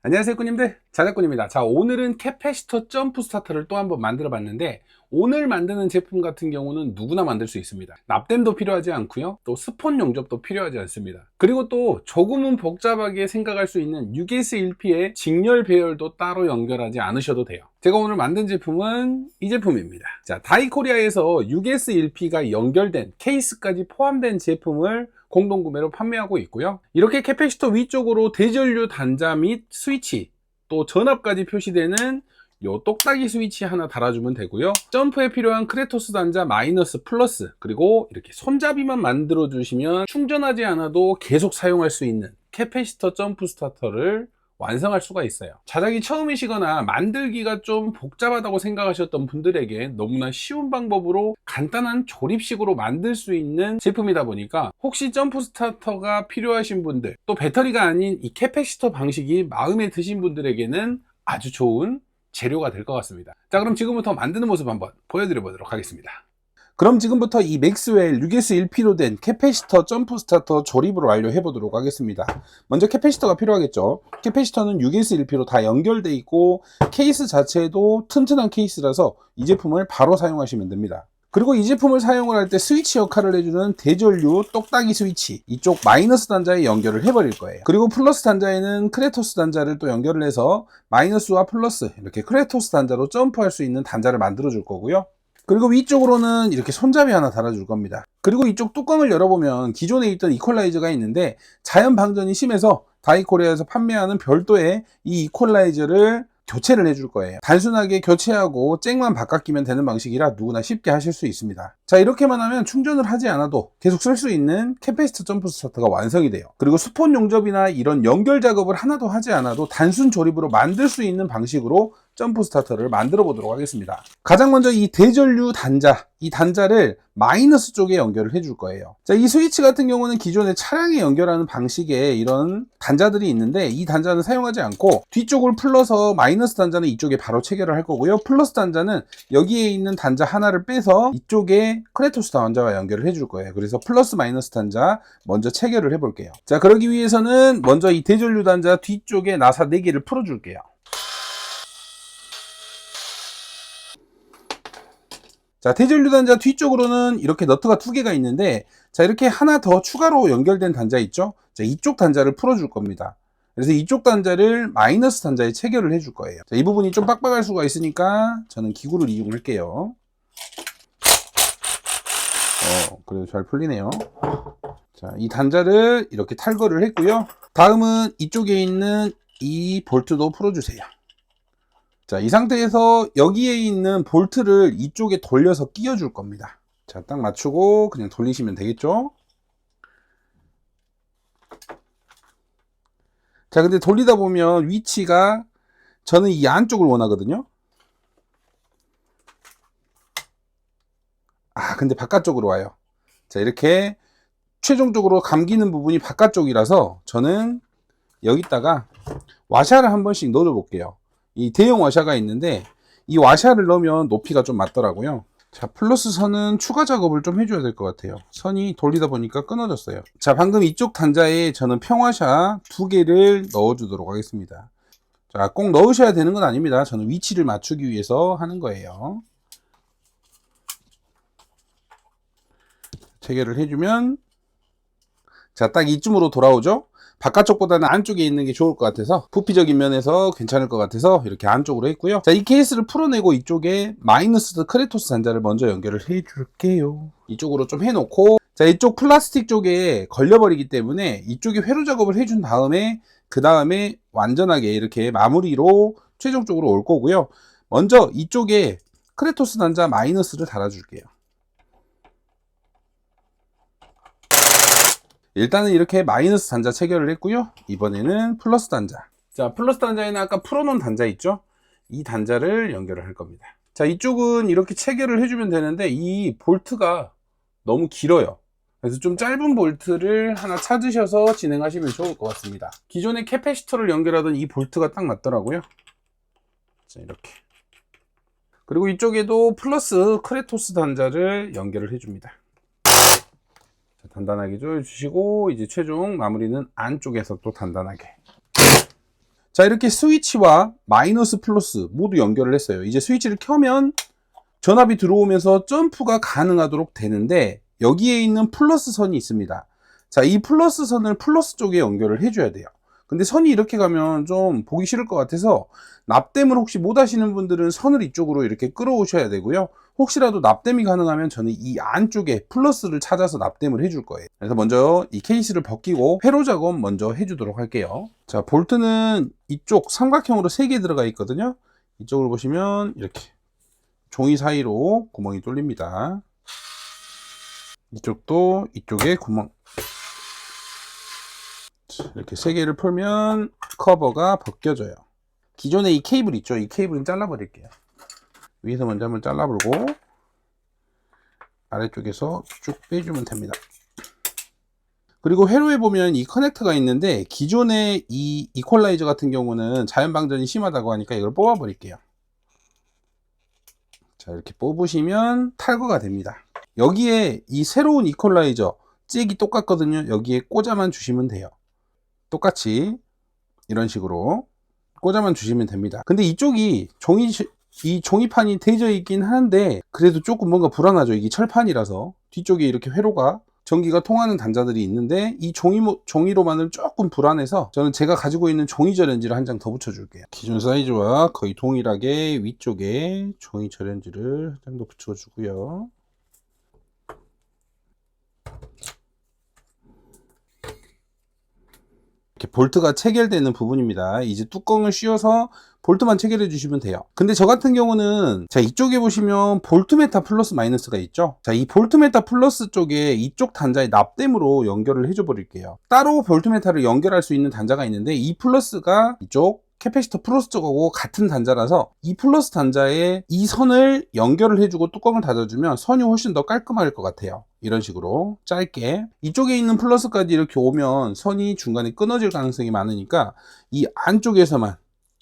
안녕하세요 꾸님들, 자작꾼입니다. 자, 오늘은 캐패시터 점프 스타터를 또 한번 만들어 봤는데, 오늘 만드는 제품 같은 경우는 누구나 만들 수 있습니다. 납땜도 필요하지 않고요, 또 스폰 용접도 필요하지 않습니다. 그리고 또 조금은 복잡하게 생각할 수 있는 6S1P의 직렬 배열도 따로 연결하지 않으셔도 돼요. 제가 오늘 만든 제품은 이 제품입니다. 자, 다이코리아에서 6S1P가 연결된 케이스까지 포함된 제품을 공동구매로 판매하고 있고요. 이렇게 캐패시터 위쪽으로 대전류 단자 및 스위치, 또 전압까지 표시되는 요 똑딱이 스위치 하나 달아주면 되고요. 점프에 필요한 크레토스 단자 마이너스 플러스, 그리고 이렇게 손잡이만 만들어 주시면 충전하지 않아도 계속 사용할 수 있는 캐패시터 점프 스타터를 완성할 수가 있어요. 자작이 처음이시거나 만들기가 좀 복잡하다고 생각하셨던 분들에게 너무나 쉬운 방법으로 간단한 조립식으로 만들 수 있는 제품이다 보니까, 혹시 점프 스타터가 필요하신 분들, 또 배터리가 아닌 이 캐패시터 방식이 마음에 드신 분들에게는 아주 좋은 재료가 될 것 같습니다. 자, 그럼 지금부터 만드는 모습 한번 보여드려 보도록 하겠습니다. 그럼 지금부터 이 맥스웰 6S1P로 된 캐패시터 점프 스타터 조립을 완료해 보도록 하겠습니다. 먼저 캐패시터가 필요하겠죠. 캐패시터는 6S1P로 다 연결되어 있고, 케이스 자체도 튼튼한 케이스라서 이 제품을 바로 사용하시면 됩니다. 그리고 이 제품을 사용을 할 때 스위치 역할을 해주는 대전류 똑딱이 스위치, 이쪽 마이너스 단자에 연결을 해버릴 거예요. 그리고 플러스 단자에는 크레토스 단자를 또 연결을 해서 마이너스와 플러스, 이렇게 크레토스 단자로 점프할 수 있는 단자를 만들어 줄 거고요. 그리고 위쪽으로는 이렇게 손잡이 하나 달아줄 겁니다. 그리고 이쪽 뚜껑을 열어보면 기존에 있던 이퀄라이저가 있는데, 자연 방전이 심해서 다이코리아에서 판매하는 별도의 이 이퀄라이저를 교체를 해줄 거예요. 단순하게 교체하고 잭만 바꿔 끼면 되는 방식이라 누구나 쉽게 하실 수 있습니다. 자, 이렇게만 하면 충전을 하지 않아도 계속 쓸 수 있는 캐패시터 점프 스타터가 완성이 돼요. 그리고 스폰 용접이나 이런 연결 작업을 하나도 하지 않아도 단순 조립으로 만들 수 있는 방식으로 점프 스타터를 만들어 보도록 하겠습니다. 가장 먼저 이 대전류 단자, 이 단자를 마이너스 쪽에 연결을 해줄 거예요. 자, 이 스위치 같은 경우는 기존에 차량에 연결하는 방식의 이런 단자들이 있는데, 이 단자는 사용하지 않고 뒤쪽을 풀러서 마이너스 단자는 이쪽에 바로 체결을 할 거고요. 플러스 단자는 여기에 있는 단자 하나를 빼서 이쪽에 크레토스 단자와 연결을 해줄 거예요. 그래서 플러스 마이너스 단자 먼저 체결을 해 볼게요. 자, 그러기 위해서는 먼저 이 대전류 단자 뒤쪽에 나사 4개를 풀어 줄게요. 자, 대전류 단자 뒤쪽으로는 이렇게 너트가 2개가 있는데, 자, 이렇게 하나 더 추가로 연결된 단자 있죠? 자, 이쪽 단자를 풀어줄 겁니다. 그래서 이쪽 단자를 마이너스 단자에 체결을 해줄 거예요. 자, 이 부분이 좀 빡빡할 수가 있으니까 저는 기구를 이용할게요. 그래도 잘 풀리네요. 자, 이 단자를 이렇게 탈거를 했고요. 다음은 이쪽에 있는 이 볼트도 풀어주세요. 자, 이 상태에서 여기에 있는 볼트를 이쪽에 돌려서 끼워줄 겁니다. 자, 딱 맞추고 그냥 돌리시면 되겠죠. 자, 근데 돌리다 보면 위치가, 저는 이 안쪽을 원하거든요. 근데 바깥쪽으로 와요. 자, 이렇게 최종적으로 감기는 부분이 바깥쪽이라서 저는 여기다가 와샤를 한 번씩 넣어 볼게요. 이 대형 와샤가 있는데, 이 와샤를 넣으면 높이가 좀 맞더라고요. 자, 플러스 선은 추가 작업을 좀 해줘야 될 것 같아요. 선이 돌리다 보니까 끊어졌어요. 자, 방금 이쪽 단자에 저는 평와샤 2개를 넣어주도록 하겠습니다. 자, 꼭 넣으셔야 되는 건 아닙니다. 저는 위치를 맞추기 위해서 하는 거예요. 체결을 해주면, 자, 딱 이쯤으로 돌아오죠? 바깥쪽보다는 안쪽에 있는 게 좋을 것 같아서, 부피적인 면에서 괜찮을 것 같아서 이렇게 안쪽으로 했고요. 자, 이 케이스를 풀어내고 이쪽에 마이너스 크레토스 단자를 먼저 연결을 해줄게요. 이쪽으로 좀 해놓고, 자, 이쪽 플라스틱 쪽에 걸려버리기 때문에 이쪽에 회로 작업을 해준 다음에, 그 다음에 완전하게 이렇게 마무리로 최종적으로 올 거고요. 먼저 이쪽에 크레토스 단자 마이너스를 달아줄게요. 일단은 이렇게 마이너스 단자 체결을 했고요. 이번에는 플러스 단자. 자, 플러스 단자에는 아까 풀어놓은 단자 있죠? 이 단자를 연결을 할 겁니다. 자, 이쪽은 이렇게 체결을 해주면 되는데, 이 볼트가 너무 길어요. 그래서 좀 짧은 볼트를 하나 찾으셔서 진행하시면 좋을 것 같습니다. 기존에 캐패시터를 연결하던 이 볼트가 딱 맞더라고요. 자, 이렇게. 그리고 이쪽에도 플러스 크레토스 단자를 연결을 해줍니다. 단단하게 조여주시고, 이제 최종 마무리는 안쪽에서 또 단단하게. 자, 이렇게 스위치와 마이너스 플러스 모두 연결을 했어요. 이제 스위치를 켜면 전압이 들어오면서 점프가 가능하도록 되는데, 여기에 있는 플러스 선이 있습니다. 자, 이 플러스 선을 플러스 쪽에 연결을 해줘야 돼요. 근데 선이 이렇게 가면 좀 보기 싫을 것 같아서 납땜을 혹시 못 하시는 분들은 선을 이쪽으로 이렇게 끌어오셔야 되고요. 혹시라도 납땜이 가능하면 저는 이 안쪽에 플러스를 찾아서 납땜을 해줄 거예요. 그래서 먼저 이 케이스를 벗기고 회로 작업 먼저 해주도록 할게요. 자, 볼트는 이쪽 삼각형으로 3개 들어가 있거든요. 이쪽으로 보시면 이렇게 종이 사이로 구멍이 뚫립니다. 이쪽도 이쪽에 구멍. 이렇게 3개를 풀면 커버가 벗겨져요. 기존에 이 케이블 있죠? 이 케이블은 잘라버릴게요. 위에서 먼저 한번 잘라버리고 아래쪽에서 쭉 빼주면 됩니다. 그리고 회로에 보면 이 커넥터가 있는데, 기존의 이 이퀄라이저 같은 경우는 자연방전이 심하다고 하니까 이걸 뽑아버릴게요. 자, 이렇게 뽑으시면 탈거가 됩니다. 여기에 이 새로운 이퀄라이저 잭이 똑같거든요. 여기에 꽂아만 주시면 돼요. 똑같이 이런 식으로 꽂아만 주시면 됩니다. 근데 이쪽이 이 종이판이 대져 있긴 한데 그래도 조금 뭔가 불안하죠. 이게 철판이라서 뒤쪽에 이렇게 회로가 전기가 통하는 단자들이 있는데, 이 종이로만은 조금 불안해서 저는 제가 가지고 있는 종이 절연지를 한 장 더 붙여 줄게요. 기존 사이즈와 거의 동일하게 위쪽에 종이 절연지를 한 장 더 붙여 주고요. 이렇게 볼트가 체결되는 부분입니다. 이제 뚜껑을 씌워서 볼트만 체결해 주시면 돼요. 근데 저 같은 경우는, 자, 이쪽에 보시면 볼트메타 플러스 마이너스가 있죠. 자, 이 볼트메타 플러스 쪽에 이쪽 단자에 납땜으로 연결을 해줘 버릴게요. 따로 볼트메타를 연결할 수 있는 단자가 있는데, 이 플러스가 이쪽 캐패시터 플러스 쪽하고 같은 단자라서 이 플러스 단자에 이 선을 연결을 해주고 뚜껑을 닫아주면 선이 훨씬 더 깔끔할 것 같아요. 이런 식으로 짧게 이쪽에 있는 플러스까지 이렇게 오면 선이 중간에 끊어질 가능성이 많으니까 이 안쪽에서만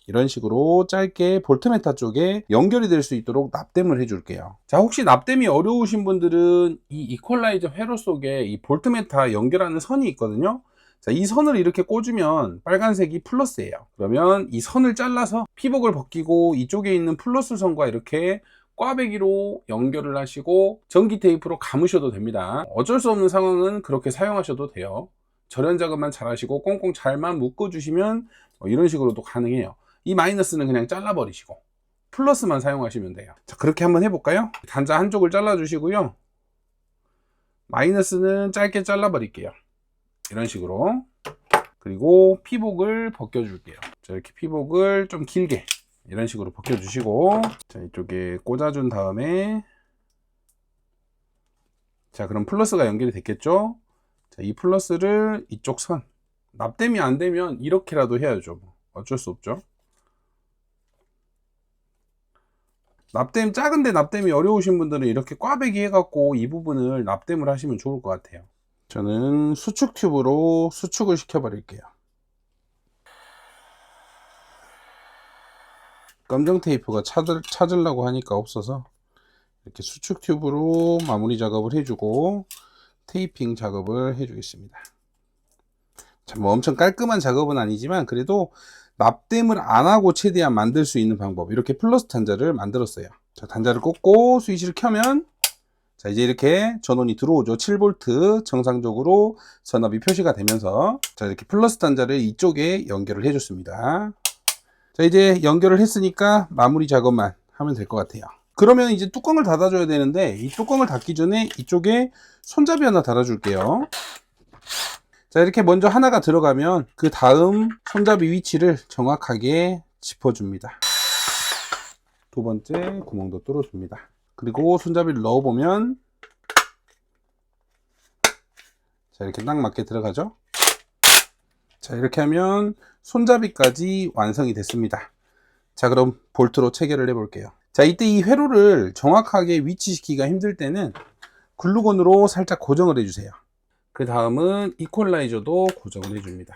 이런 식으로 짧게 볼트메타 쪽에 연결이 될 수 있도록 납땜을 해줄게요. 자, 혹시 납땜이 어려우신 분들은 이 이퀄라이저 회로 속에 이 볼트메타 연결하는 선이 있거든요. 자, 이 선을 이렇게 꽂으면 빨간색이 플러스예요. 그러면 이 선을 잘라서 피복을 벗기고 이쪽에 있는 플러스 선과 이렇게 꽈배기로 연결을 하시고 전기 테이프로 감으셔도 됩니다. 어쩔 수 없는 상황은 그렇게 사용하셔도 돼요. 절연 작업만 잘 하시고 꽁꽁 잘만 묶어 주시면 이런 식으로도 가능해요. 이 마이너스는 그냥 잘라 버리시고 플러스만 사용하시면 돼요. 자, 그렇게 한번 해볼까요? 단자 한쪽을 잘라 주시고요. 마이너스는 짧게 잘라 버릴게요. 이런 식으로. 그리고 피복을 벗겨 줄게요. 자, 이렇게 피복을 좀 길게 이런 식으로 벗겨 주시고, 자, 이쪽에 꽂아 준 다음에, 자, 그럼 플러스가 연결이 됐겠죠? 자, 이 플러스를 이쪽 선, 납땜이 안 되면 이렇게라도 해야죠. 어쩔 수 없죠. 납땜, 작은데 납땜이 어려우신 분들은 이렇게 꽈배기 해갖고 이 부분을 납땜을 하시면 좋을 것 같아요. 저는 수축 튜브로 수축을 시켜 버릴게요. 검정 테이프가 찾으려고 하니까 없어서 이렇게 수축 튜브로 마무리 작업을 해주고 테이핑 작업을 해주겠습니다. 참, 뭐 엄청 깔끔한 작업은 아니지만 그래도 납땜을 안 하고 최대한 만들 수 있는 방법, 이렇게 플러스 단자를 만들었어요. 자, 단자를 꽂고 스위치를 켜면, 자, 이제 이렇게 전원이 들어오죠. 7V 정상적으로 전압이 표시가 되면서, 자, 이렇게 플러스 단자를 이쪽에 연결을 해줬습니다. 자, 이제 연결을 했으니까 마무리 작업만 하면 될 것 같아요. 그러면 이제 뚜껑을 닫아줘야 되는데, 이 뚜껑을 닫기 전에 이쪽에 손잡이 하나 달아줄게요. 자, 이렇게 먼저 하나가 들어가면 그 다음 손잡이 위치를 정확하게 짚어줍니다. 두 번째 구멍도 뚫어줍니다. 그리고 손잡이를 넣어보면, 자, 이렇게 딱 맞게 들어가죠. 자, 이렇게 하면 손잡이까지 완성이 됐습니다. 자, 그럼 볼트로 체결을 해 볼게요. 자, 이때 이 회로를 정확하게 위치시키기가 힘들 때는 글루건으로 살짝 고정을 해주세요. 그 다음은 이퀄라이저도 고정을 해줍니다.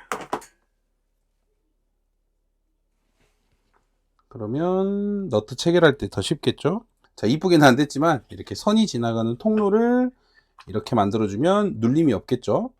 그러면 너트 체결할 때 더 쉽겠죠? 자, 이쁘게는 안 됐지만 이렇게 선이 지나가는 통로를 이렇게 만들어주면 눌림이 없겠죠?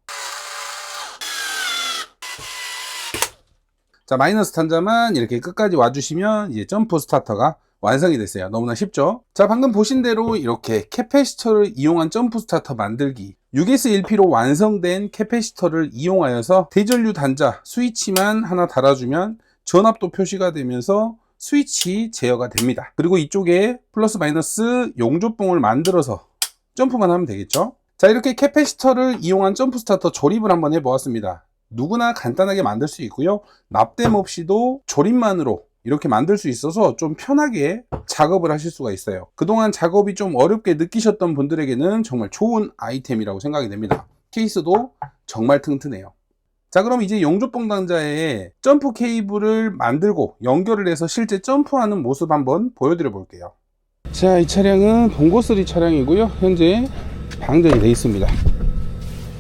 자, 마이너스 단자만 이렇게 끝까지 와주시면 이제 점프 스타터가 완성이 됐어요. 너무나 쉽죠? 자, 방금 보신 대로 이렇게 캐패시터를 이용한 점프 스타터 만들기, 6S1P로 완성된 캐패시터를 이용하여서 대전류 단자 스위치만 하나 달아주면 전압도 표시가 되면서 스위치 제어가 됩니다. 그리고 이쪽에 플러스 마이너스 용접봉을 만들어서 점프만 하면 되겠죠? 자, 이렇게 캐패시터를 이용한 점프 스타터 조립을 한번 해보았습니다. 누구나 간단하게 만들 수 있고요. 납땜 없이도 조립만으로 이렇게 만들 수 있어서 좀 편하게 작업을 하실 수가 있어요. 그동안 작업이 좀 어렵게 느끼셨던 분들에게는 정말 좋은 아이템이라고 생각이 됩니다. 케이스도 정말 튼튼해요. 자, 그럼 이제 용접봉 단자에 점프 케이블을 만들고 연결을 해서 실제 점프하는 모습 한번 보여드려 볼게요. 자, 이 차량은 봉고3 차량이고요. 현재 방전이 되어 있습니다.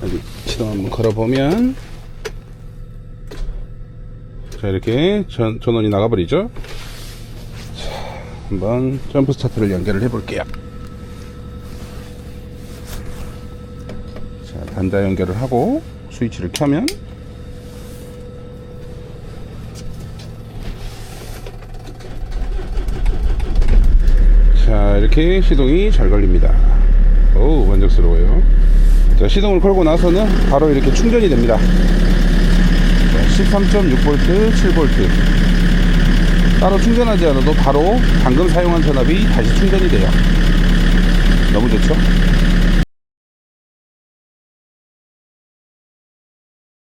여기 시동 한번 걸어보면, 자, 이렇게 전원이 나가버리죠. 자, 한번 점프 스타트를 연결을 해 볼게요. 자, 단자 연결을 하고 스위치를 켜면, 자, 이렇게 시동이 잘 걸립니다. 오, 만족스러워요. 자, 시동을 걸고 나서는 바로 이렇게 충전이 됩니다. 13.6V, 7V. 따로 충전하지 않아도 바로 방금 사용한 전압이 다시 충전이 돼요. 너무 좋죠?